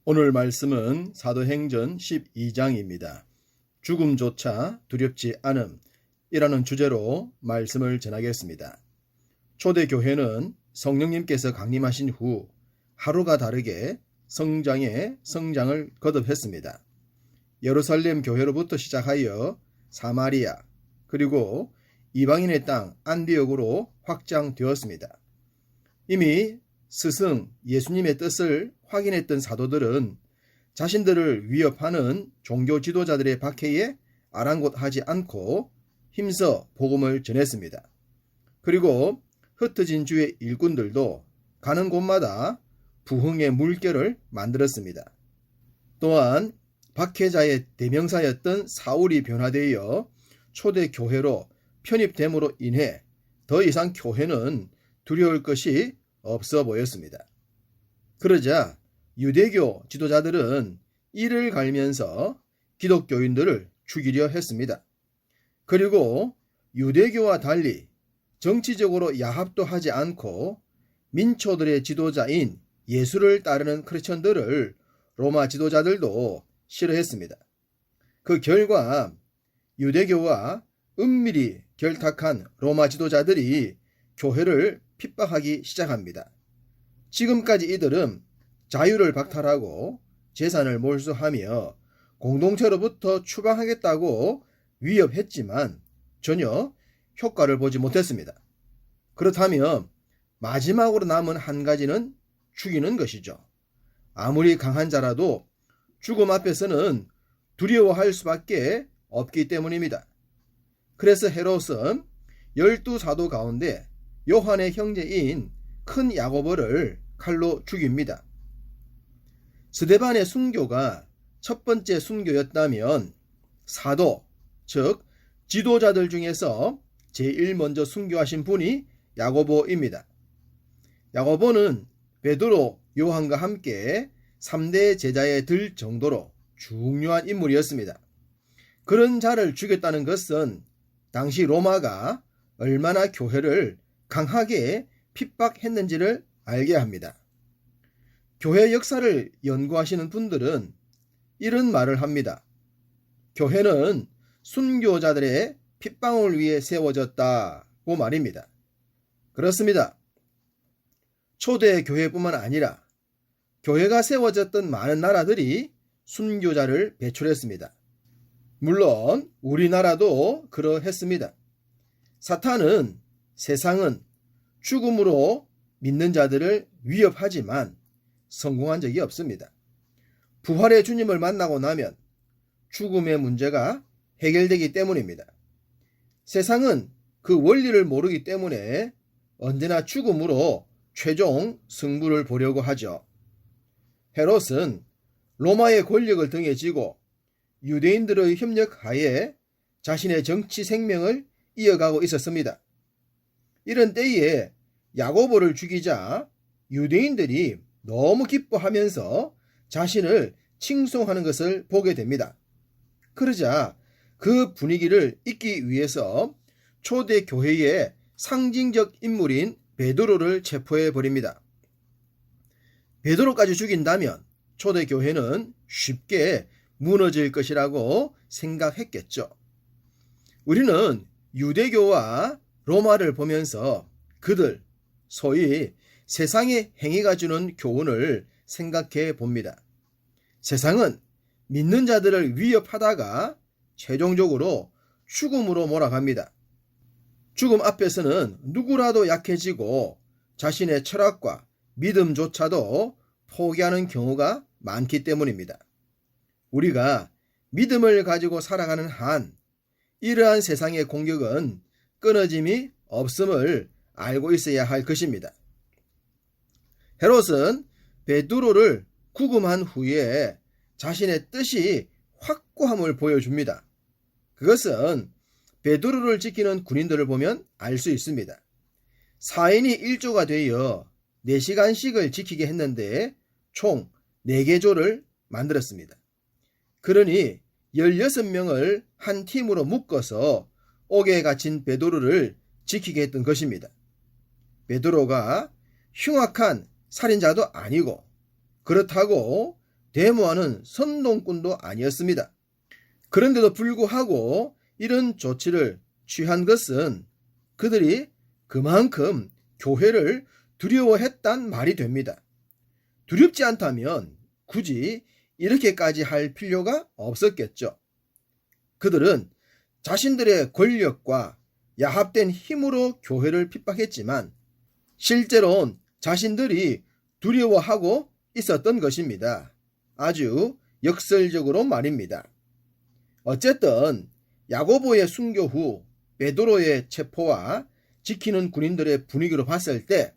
오늘 말씀은 사도행전 12장입니다. 죽음조차 두렵지 않음이라는 주제로 말씀을 전하겠습니다. 초대교회는 성령님께서 강림하신 후 하루가 다르게 성장에 성장을 거듭했습니다. 예루살렘 교회로부터 시작하여 사마리아 그리고 이방인의 땅 안디옥으로 확장되었습니다. 이미 스승 예수님의 뜻을 확인했던 사도들은 자신들을 위협하는 종교 지도자들의 박해에 아랑곳하지 않고 힘써 복음을 전했습니다. 그리고 흩어진 주의 일꾼들도 가는 곳마다 부흥의 물결을 만들었습니다. 또한 박해자의 대명사였던 사울이 변화되어 초대교회로 편입됨으로 인해 더 이상 교회는 두려울 것이 없어 보였습니다. 그러자 유대교 지도자들은 이를 갈면서 기독교인들을 죽이려 했습니다. 그리고 유대교와 달리 정치적으로 야합도 하지 않고 민초들의 지도자인 예수를 따르는 크리스천들을 로마 지도자들도 싫어했습니다. 그 결과 유대교와 은밀히 결탁한 로마 지도자들이 교회를 핍박하기 시작합니다. 지금까지 이들은 자유를 박탈하고 재산을 몰수하며 공동체로부터 추방하겠다고 위협했지만 전혀 효과를 보지 못했습니다. 그렇다면 마지막으로 남은 한 가지는 죽이는 것이죠. 아무리 강한 자라도 죽음 앞에서는 두려워할 수밖에 없기 때문입니다. 그래서 헤롯은 12사도 가운데 요한의 형제인 큰 야고보를 칼로 죽입니다. 스데반의 순교가 첫 번째 순교였다면 사도, 즉 지도자들 중에서 제일 먼저 순교하신 분이 야고보입니다. 야고보는 베드로, 요한과 함께 3대 제자에 들 정도로 중요한 인물이었습니다. 그런 자를 죽였다는 것은 당시 로마가 얼마나 교회를 강하게 핍박했는지를 알게 합니다. 교회 역사를 연구하시는 분들은 이런 말을 합니다. 교회는 순교자들의 핏방울 위에 세워졌다고 말입니다. 그렇습니다. 초대 교회뿐만 아니라 교회가 세워졌던 많은 나라들이 순교자를 배출했습니다. 물론 우리나라도 그러했습니다. 사탄은 세상은 죽음으로 믿는 자들을 위협하지만 성공한 적이 없습니다. 부활의 주님을 만나고 나면 죽음의 문제가 해결되기 때문입니다. 세상은 그 원리를 모르기 때문에 언제나 죽음으로 최종 승부를 보려고 하죠. 헤롯은 로마의 권력을 등에 지고 유대인들의 협력하에 자신의 정치 생명을 이어가고 있었습니다. 이런 때에 야고보를 죽이자 유대인들이 너무 기뻐하면서 자신을 칭송하는 것을 보게 됩니다. 그러자 그 분위기를 잇기 위해서 초대교회의 상징적 인물인 베드로를 체포해 버립니다. 베드로까지 죽인다면 초대교회는 쉽게 무너질 것이라고 생각했겠죠. 우리는 유대교와 로마를 보면서 그들, 소위 세상의 행위가 주는 교훈을 생각해 봅니다. 세상은 믿는 자들을 위협하다가 최종적으로 죽음으로 몰아갑니다. 죽음 앞에서는 누구라도 약해지고 자신의 철학과 믿음조차도 포기하는 경우가 많기 때문입니다. 우리가 믿음을 가지고 살아가는 한 이러한 세상의 공격은 끊어짐이 없음을 알고 있어야 할 것입니다. 헤롯은 베드로를 구금한 후에 자신의 뜻이 확고함을 보여줍니다. 그것은 베드로를 지키는 군인들을 보면 알 수 있습니다. 4인이 1조가 되어 4시간씩을 지키게 했는데 총 4개 조를 만들었습니다. 그러니 16명을 한 팀으로 묶어서 옥에 갇힌 베드로를 지키게 했던 것입니다. 베드로가 흉악한 살인자도 아니고 그렇다고 데모하는 선동꾼도 아니었습니다. 그런데도 불구하고 이런 조치를 취한 것은 그들이 그만큼 교회를 두려워했단 말이 됩니다. 두렵지 않다면 굳이 이렇게까지 할 필요가 없었겠죠. 그들은 자신들의 권력과 야합된 힘으로 교회를 핍박했지만 실제로는 자신들이 두려워하고 있었던 것입니다. 아주 역설적으로 말입니다. 어쨌든 야고보의 순교 후 베드로의 체포와 지키는 군인들의 분위기로 봤을 때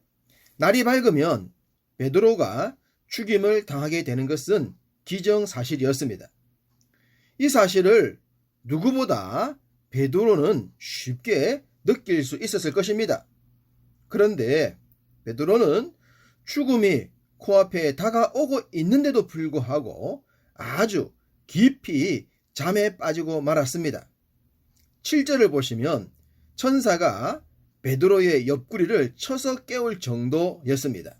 날이 밝으면 베드로가 죽임을 당하게 되는 것은 기정사실이었습니다. 이 사실을 누구보다 베드로는 쉽게 느낄 수 있었을 것입니다. 그런데 베드로는 죽음이 코앞에 다가오고 있는데도 불구하고 아주 깊이 잠에 빠지고 말았습니다. 7절을 보시면 천사가 베드로의 옆구리를 쳐서 깨울 정도였습니다.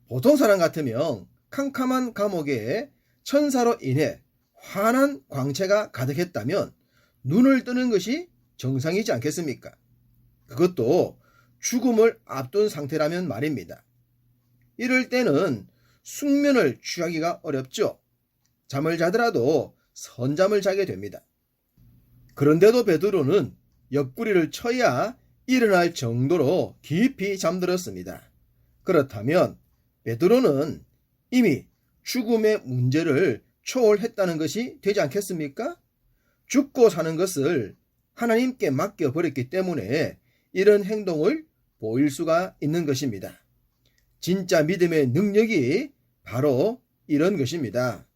보통 사람 같으면 캄캄한 감옥에 천사로 인해 환한 광채가 가득했다면 눈을 뜨는 것이 정상이지 않겠습니까? 그것도 죽음을 앞둔 상태라면 말입니다. 이럴 때는 숙면을 취하기가 어렵죠. 잠을 자더라도 선잠을 자게 됩니다. 그런데도 베드로는 옆구리를 쳐야 일어날 정도로 깊이 잠들었습니다. 그렇다면 베드로는 이미 죽음의 문제를 초월했다는 것이 되지 않겠습니까? 죽고 사는 것을 하나님께 맡겨버렸기 때문에 이런 행동을 보일 수가 있는 것입니다. 진짜 믿음의 능력이 바로 이런 것입니다.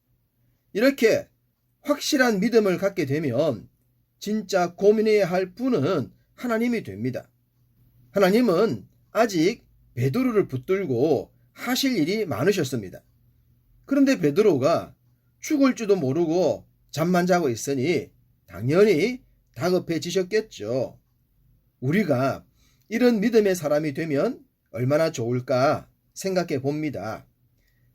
이렇게 확실한 믿음을 갖게 되면 진짜 고민해야 할 분은 하나님이 됩니다. 하나님은 아직 베드로를 붙들고 하실 일이 많으셨습니다. 그런데 베드로가 죽을지도 모르고 잠만 자고 있으니 당연히 다급해지셨겠죠. 우리가 이런 믿음의 사람이 되면 얼마나 좋을까 생각해 봅니다.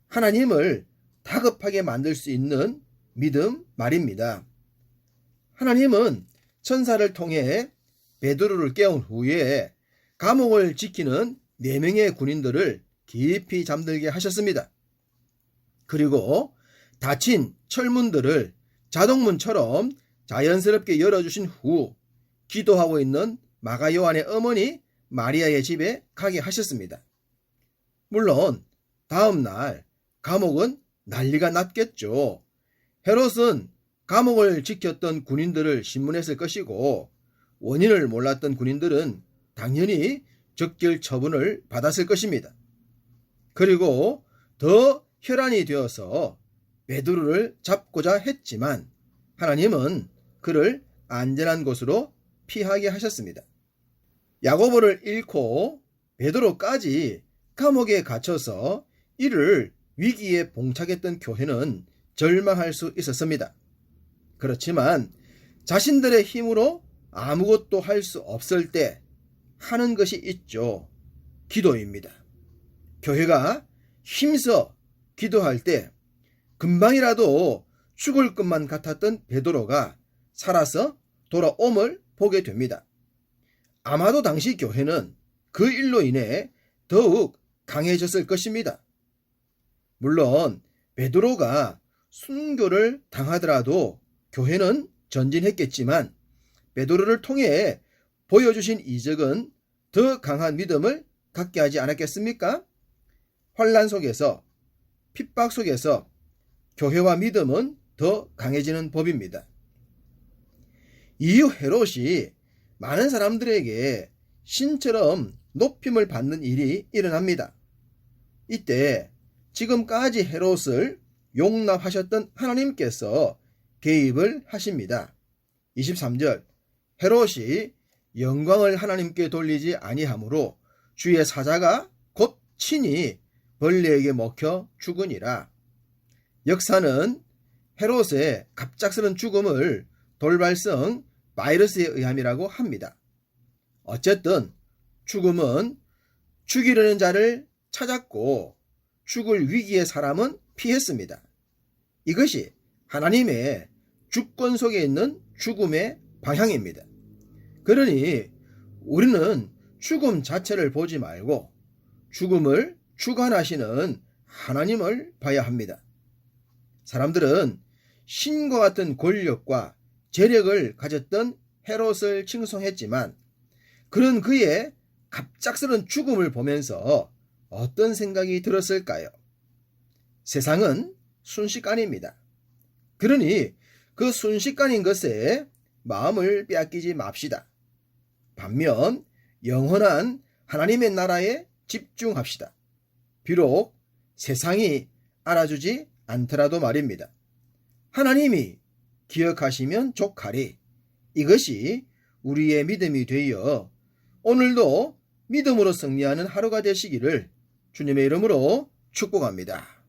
하나님을 다급하게 만들 수 있는 믿음 말입니다. 하나님은 천사를 통해 베드로를 깨운 후에 감옥을 지키는 4명의 군인들을 깊이 잠들게 하셨습니다. 그리고 닫힌 철문들을 자동문처럼 자연스럽게 열어주신 후 기도하고 있는 마가 요한의 어머니 마리아의 집에 가게 하셨습니다. 물론 다음 날 감옥은 난리가 났겠죠. 헤롯은 감옥을 지켰던 군인들을 신문했을 것이고 원인을 몰랐던 군인들은 당연히 적결 처분을 받았을 것입니다. 그리고 더 혈안이 되어서 베드로를 잡고자 했지만 하나님은 그를 안전한 곳으로 피하게 하셨습니다. 야고보를 잃고 베드로까지 감옥에 갇혀서 이를 위기에 봉착했던 교회는 절망할 수 있었습니다. 그렇지만 자신들의 힘으로 아무것도 할 수 없을 때 하는 것이 있죠. 기도입니다. 교회가 힘써 기도할 때 금방이라도 죽을 것만 같았던 베드로가 살아서 돌아옴을 보게 됩니다. 아마도 당시 교회는 그 일로 인해 더욱 강해졌을 것입니다. 물론 베드로가 순교를 당하더라도 교회는 전진했겠지만 베드로를 통해 보여주신 이적은 더 강한 믿음을 갖게 하지 않았겠습니까? 환난 속에서 핍박 속에서 교회와 믿음은 더 강해지는 법입니다. 이후 헤롯이 많은 사람들에게 신처럼 높임을 받는 일이 일어납니다. 이때 지금까지 헤롯을 용납하셨던 하나님께서 개입을 하십니다. 23절 헤롯이 영광을 하나님께 돌리지 아니하므로 주의 사자가 곧 친히 벌레에게 먹혀 죽으니라. 역사는 헤롯의 갑작스런 죽음을 돌발성 바이러스에 의함이라고 합니다. 어쨌든 죽음은 죽이려는 자를 찾았고 죽을 위기의 사람은 피했습니다. 이것이 하나님의 주권 속에 있는 죽음의 방향입니다. 그러니 우리는 죽음 자체를 보지 말고 죽음을 주관하시는 하나님을 봐야 합니다. 사람들은 신과 같은 권력과 재력을 가졌던 헤롯을 칭송했지만 그런 그의 갑작스런 죽음을 보면서 어떤 생각이 들었을까요? 세상은 순식간입니다. 그러니 그 순식간인 것에 마음을 빼앗기지 맙시다. 반면 영원한 하나님의 나라에 집중합시다. 비록 세상이 알아주지 않더라도 말입니다. 하나님이 기억하시면 족하리. 이것이 우리의 믿음이 되어 오늘도 믿음으로 승리하는 하루가 되시기를 주님의 이름으로 축복합니다.